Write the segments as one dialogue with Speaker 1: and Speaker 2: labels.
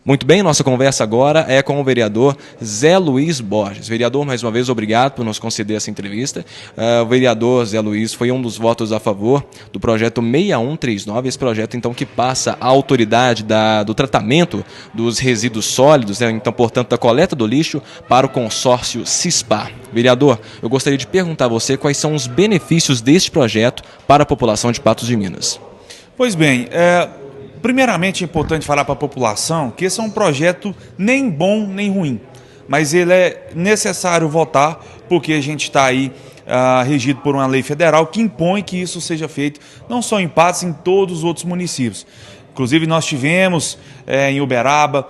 Speaker 1: Muito bem, nossa conversa agora é com o vereador Zé Luiz Borges. Vereador, mais uma vez, obrigado por nos conceder essa entrevista. O vereador Zé Luiz foi um dos votos a favor do projeto 6139, esse projeto, então, que passa a autoridade do tratamento dos resíduos sólidos, né? Então, portanto, da coleta do lixo para o consórcio CISPAR. Vereador, eu gostaria de perguntar a você quais são os benefícios deste projeto para a população de Patos de Minas.
Speaker 2: Pois bem, primeiramente é importante falar para a população que esse é um projeto nem bom nem ruim, mas ele é necessário votar porque a gente está aí regido por uma lei federal que impõe que isso seja feito não só em Patos, em todos os outros municípios. Inclusive nós tivemos em Uberaba,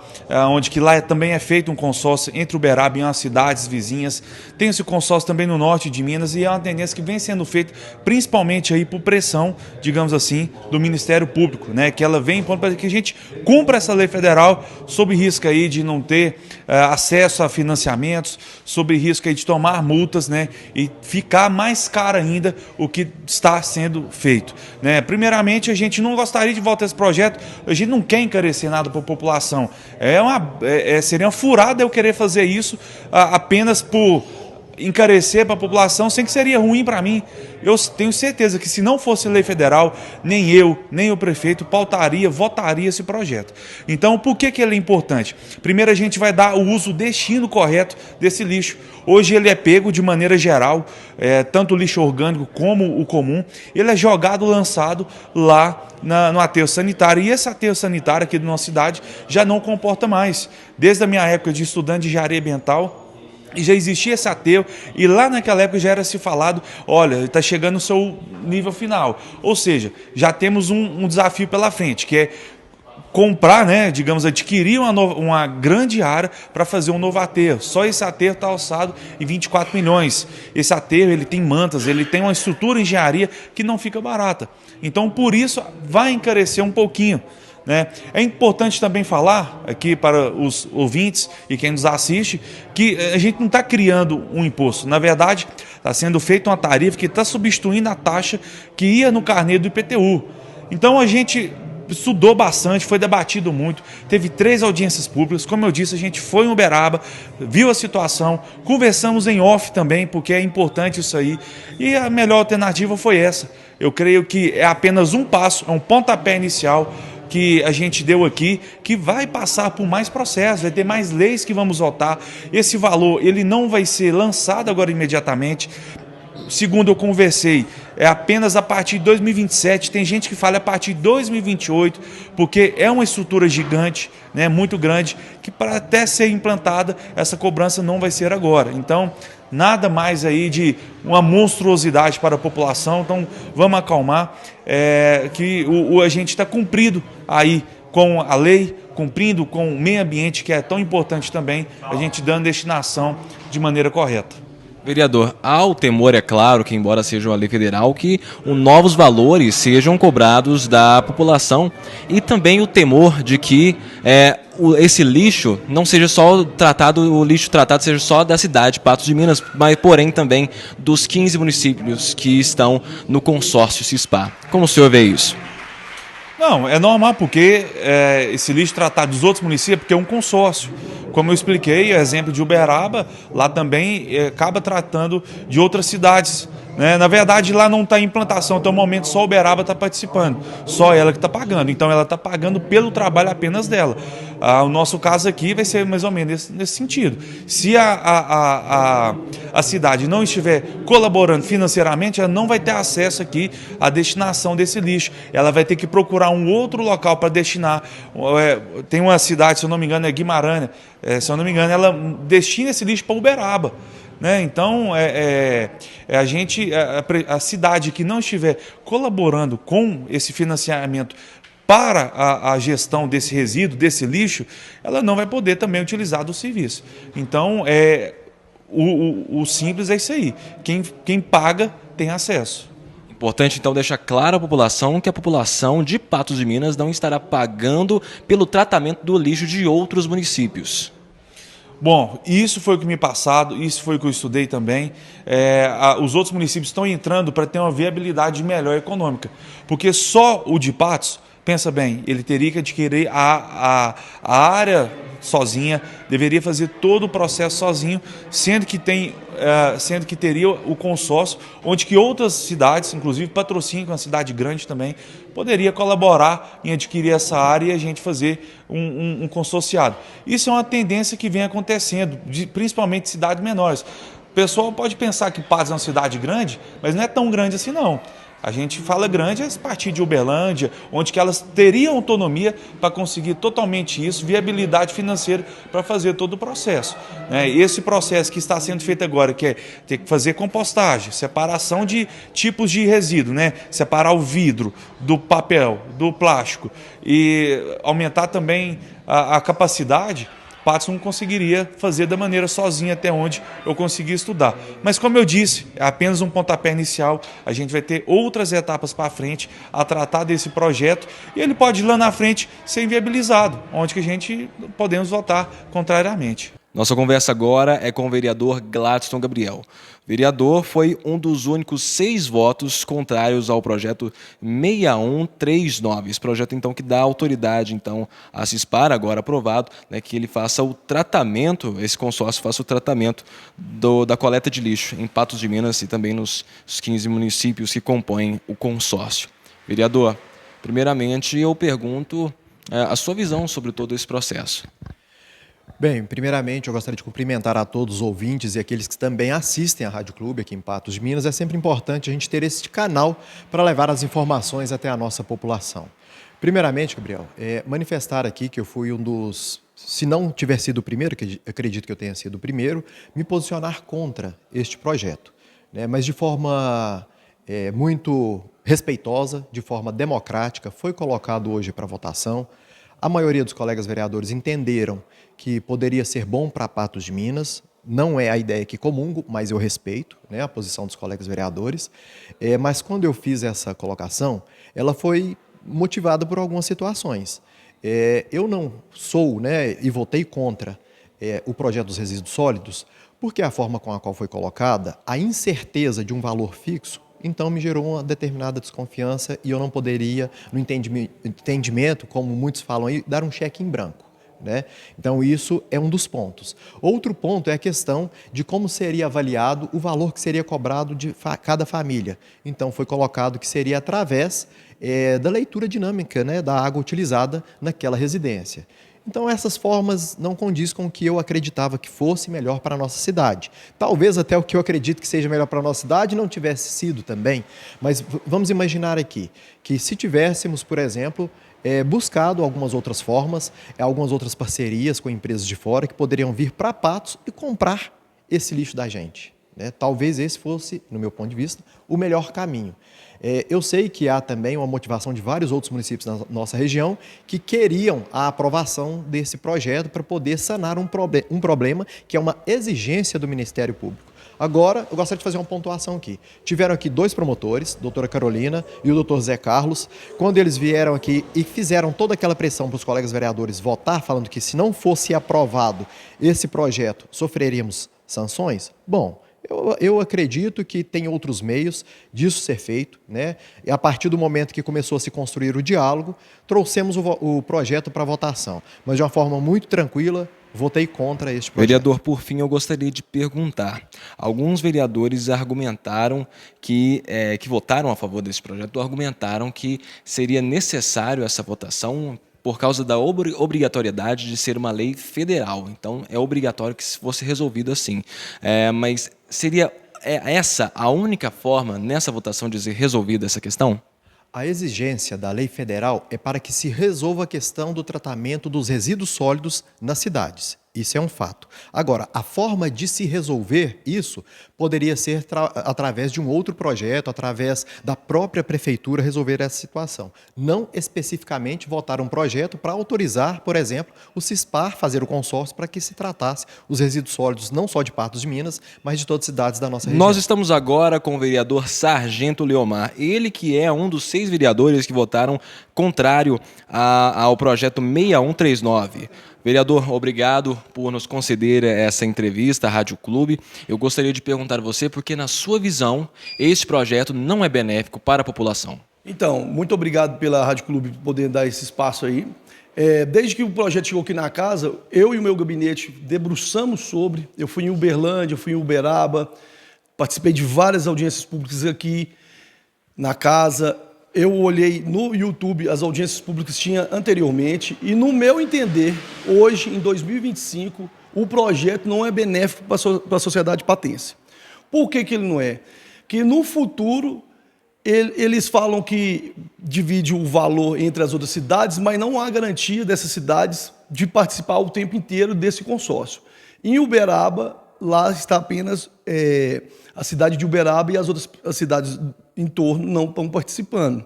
Speaker 2: onde que lá também é feito um consórcio entre Uberaba e umas cidades vizinhas. Tem esse consórcio também no norte de Minas e é uma tendência que vem sendo feita principalmente aí por pressão, digamos assim, do Ministério Público, né? Que ela vem impondo para que a gente cumpra essa lei federal sob risco aí de não ter acesso a financiamentos, sob risco aí de tomar multas, né? E ficar mais caro ainda o que está sendo feito, né? Primeiramente, a gente não gostaria de voltar a esse projeto. A gente não quer encarecer nada para a população. Seria uma furada eu querer fazer isso apenas por encarecer para a população, sem que seria ruim para mim. Eu tenho certeza que se não fosse lei federal, nem eu, nem o prefeito votaria esse projeto. Então, por que ele é importante? Primeiro, a gente vai dar o destino correto desse lixo. Hoje ele é pego de maneira geral, tanto o lixo orgânico como o comum, ele é jogado, lançado lá no aterro sanitário, e esse aterro sanitário aqui da nossa cidade já não comporta mais. Desde a minha época de estudante de engenharia ambiental, e já existia esse aterro, e lá naquela época já era se falado, olha, está chegando no seu nível final. Ou seja, já temos um desafio pela frente, que é comprar, né, digamos, adquirir uma grande área para fazer um novo aterro. Só esse aterro está alçado em 24 milhões. Esse aterro ele tem mantas, ele tem uma estrutura de engenharia que não fica barata. Então, por isso, vai encarecer um pouquinho, né? É importante também falar aqui para os ouvintes e quem nos assiste que a gente não está criando um imposto. Na verdade, está sendo feita uma tarifa que está substituindo a taxa que ia no carnê do IPTU. Então a gente estudou bastante, foi debatido muito, teve 3 audiências públicas, como eu disse, a gente foi em Uberaba, viu a situação, conversamos em off também, porque é importante isso aí, e a melhor alternativa foi essa. Eu creio que é apenas um passo, é um pontapé inicial que a gente deu aqui, que vai passar por mais processos, vai ter mais leis que vamos votar. Esse valor ele não vai ser lançado agora imediatamente. Segundo eu conversei, é apenas a partir de 2027, tem gente que fala a partir de 2028, porque é uma estrutura gigante, né, muito grande, que para até ser implantada, essa cobrança não vai ser agora. Então, nada mais aí de uma monstruosidade para a população, então vamos acalmar, que a gente está cumprido aí com a lei, cumprindo com o meio ambiente, que é tão importante também, a gente dando destinação de maneira correta.
Speaker 1: Vereador, há o temor, é claro, que embora seja uma lei federal, que novos valores sejam cobrados da população e também o temor de que esse lixo não seja só tratado, o lixo tratado seja só da cidade de Patos de Minas, mas porém também dos 15 municípios que estão no consórcio CISPAR. Como o senhor vê isso?
Speaker 2: Não, é normal, porque esse lixo tratado dos outros municípios, porque é um consórcio. Como eu expliquei, o exemplo de Uberaba, lá também acaba tratando de outras cidades, né? Na verdade, lá não está em implantação, até o momento só Uberaba está participando, só ela que está pagando. Então, ela está pagando pelo trabalho apenas dela. O nosso caso aqui vai ser mais ou menos nesse sentido. Se a cidade não estiver colaborando financeiramente, ela não vai ter acesso aqui à destinação desse lixo. Ela vai ter que procurar um outro local para destinar. Tem uma cidade, se eu não me engano, é Guimarães, se eu não me engano, ela destina esse lixo para Uberaba, né? Então, a cidade que não estiver colaborando com esse financiamento para a gestão desse resíduo, desse lixo, ela não vai poder também utilizar do serviço. Então, o simples é isso aí. Quem paga tem acesso.
Speaker 1: Importante, então, deixar claro à população que a população de Patos de Minas não estará pagando pelo tratamento do lixo de outros municípios.
Speaker 2: Bom, isso foi o que me passado, isso foi o que eu estudei também. Os outros municípios estão entrando para ter uma viabilidade melhor econômica, porque só o de Patos pensa bem, ele teria que adquirir a área sozinha, deveria fazer todo o processo sozinho, sendo que teria o consórcio, onde que outras cidades, inclusive Patrocínio, que é uma cidade grande também, poderia colaborar em adquirir essa área e a gente fazer um consorciado. Isso é uma tendência que vem acontecendo, principalmente em cidades menores. O pessoal pode pensar que Patos é uma cidade grande, mas não é tão grande assim não. A gente fala grande a partir de Uberlândia, onde que elas teriam autonomia para conseguir totalmente isso, viabilidade financeira para fazer todo o processo. Esse processo que está sendo feito agora, que é ter que fazer compostagem, separação de tipos de resíduo, separar o vidro do papel, do plástico e aumentar também a capacidade, Patos não conseguiria fazer da maneira sozinha até onde eu consegui estudar. Mas como eu disse, é apenas um pontapé inicial, a gente vai ter outras etapas para frente a tratar desse projeto e ele pode lá na frente ser inviabilizado, onde que a gente podemos votar contrariamente.
Speaker 1: Nossa conversa agora é com o vereador Gladson Gabriel. O vereador foi um dos únicos 6 votos contrários ao projeto 6139. Esse projeto, então, que dá autoridade, então, à Cispar, agora aprovado, que ele faça o tratamento, esse consórcio faça o tratamento da coleta de lixo em Patos de Minas e também nos 15 municípios que compõem o consórcio. Vereador, primeiramente eu pergunto a sua visão sobre todo esse processo.
Speaker 3: Bem, primeiramente eu gostaria de cumprimentar a todos os ouvintes e aqueles que também assistem à Rádio Clube aqui em Patos de Minas. É sempre importante a gente ter esse canal para levar as informações até a nossa população. Primeiramente, Gabriel, manifestar aqui que eu fui um dos, se não tiver sido o primeiro, que acredito que eu tenha sido o primeiro, me posicionar contra este projeto, mas de forma muito respeitosa, de forma democrática, foi colocado hoje para votação. A maioria dos colegas vereadores entenderam que poderia ser bom para Patos de Minas. Não é a ideia que comungo, mas eu respeito a posição dos colegas vereadores. Mas quando eu fiz essa colocação, ela foi motivada por algumas situações. Eu não sou e votei contra o projeto dos resíduos sólidos, porque a forma com a qual foi colocada, a incerteza de um valor fixo, então me gerou uma determinada desconfiança e eu não poderia, no entendimento, como muitos falam aí, dar um cheque em branco. Então isso é um dos pontos. Outro ponto é a questão de como seria avaliado o valor que seria cobrado de cada família. Então foi colocado que seria através da leitura dinâmica da água utilizada naquela residência. Então essas formas não condiz com o que eu acreditava que fosse melhor para a nossa cidade. Talvez até o que eu acredito que seja melhor para a nossa cidade não tivesse sido também, mas vamos imaginar aqui que se tivéssemos, por exemplo, buscado algumas outras formas, algumas outras parcerias com empresas de fora que poderiam vir para Patos e comprar esse lixo da gente. Talvez esse fosse, no meu ponto de vista, o melhor caminho. Eu sei que há também uma motivação de vários outros municípios na nossa região que queriam a aprovação desse projeto para poder sanar um problema que é uma exigência do Ministério Público. Agora, eu gostaria de fazer uma pontuação aqui. Tiveram aqui 2 promotores, a doutora Carolina e o doutor Zé Carlos. Quando eles vieram aqui e fizeram toda aquela pressão para os colegas vereadores votar, falando que se não fosse aprovado esse projeto, sofreríamos sanções, bom, eu acredito que tem outros meios disso ser feito, E a partir do momento que começou a se construir o diálogo, trouxemos o projeto para votação, mas de uma forma muito tranquila. Votei contra este projeto.
Speaker 1: Vereador, por fim, eu gostaria de perguntar. Alguns vereadores argumentaram que votaram a favor desse projeto, argumentaram que seria necessário essa votação por causa da obrigatoriedade de ser uma lei federal. Então, é obrigatório que fosse resolvido assim. Mas seria essa a única forma, nessa votação, de ser resolvida essa questão?
Speaker 3: A exigência da lei federal é para que se resolva a questão do tratamento dos resíduos sólidos nas cidades. Isso é um fato. Agora, a forma de se resolver isso poderia ser através de um outro projeto, através da própria prefeitura resolver essa situação. Não especificamente votar um projeto para autorizar, por exemplo, o Cispar fazer o consórcio para que se tratasse os resíduos sólidos não só de Patos de Minas, mas de todas as cidades da nossa região.
Speaker 1: Nós estamos agora com o vereador Sargento Leomar, ele que é um dos 6 vereadores que votaram contrário ao projeto 6139. Vereador, obrigado por nos conceder essa entrevista à Rádio Clube. Eu gostaria de perguntar a você porque, na sua visão, esse projeto não é benéfico para a população.
Speaker 4: Então, muito obrigado pela Rádio Clube por poder dar esse espaço aí. Desde que o projeto chegou aqui na casa, eu e o meu gabinete debruçamos sobre. Eu fui em Uberlândia, fui em Uberaba, participei de várias audiências públicas aqui na casa. Eu olhei no YouTube as audiências públicas que tinha anteriormente e, no meu entender, hoje, em 2025, o projeto não é benéfico para a sociedade patense. Por que ele não é? Que no futuro eles falam que divide o valor entre as outras cidades, mas não há garantia dessas cidades de participar o tempo inteiro desse consórcio. Em Uberaba, lá está apenas a cidade de Uberaba e as cidades em torno não estão participando.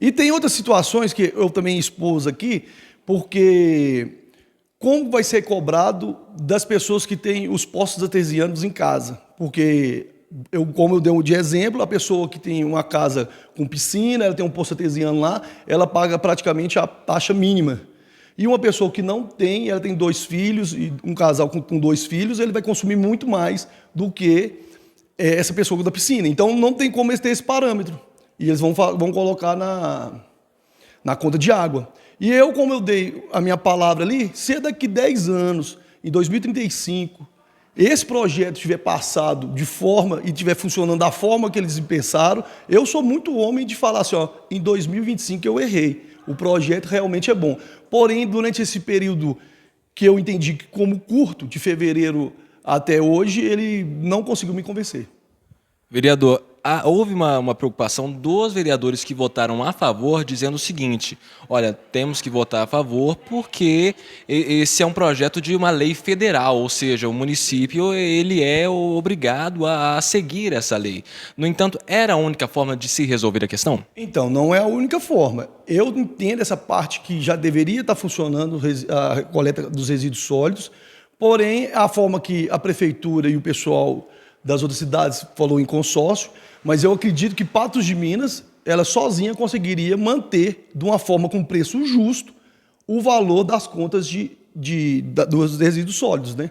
Speaker 4: E tem outras situações que eu também expus aqui, porque como vai ser cobrado das pessoas que têm os postos artesianos em casa? Porque como eu dei de exemplo, a pessoa que tem uma casa com piscina, ela tem um posto artesiano lá, ela paga praticamente a taxa mínima. E uma pessoa que não tem, ela tem 2 filhos, e um casal com 2 filhos, ele vai consumir muito mais do que essa pessoa da piscina. Então, não tem como eles ter esse parâmetro. E eles vão colocar na conta de água. E eu, como eu dei a minha palavra ali, se daqui 10 anos, em 2035... esse projeto tiver passado de forma e estiver funcionando da forma que eles pensaram, eu sou muito homem de falar assim, ó, em 2025 eu errei, o projeto realmente é bom. Porém, durante esse período que eu entendi como curto, de fevereiro até hoje, ele não conseguiu me convencer.
Speaker 1: Vereador, houve uma preocupação dos vereadores que votaram a favor, dizendo o seguinte: olha, temos que votar a favor porque esse é um projeto de uma lei federal, ou seja, o município ele é obrigado a seguir essa lei. No entanto, era a única forma de se resolver a questão?
Speaker 4: Então, não é a única forma. Eu entendo essa parte que já deveria estar funcionando, a coleta dos resíduos sólidos, porém, a forma que a prefeitura e o pessoal das outras cidades falou em consórcio, mas eu acredito que Patos de Minas, ela sozinha conseguiria manter, de uma forma com preço justo, o valor das contas dos resíduos sólidos, né?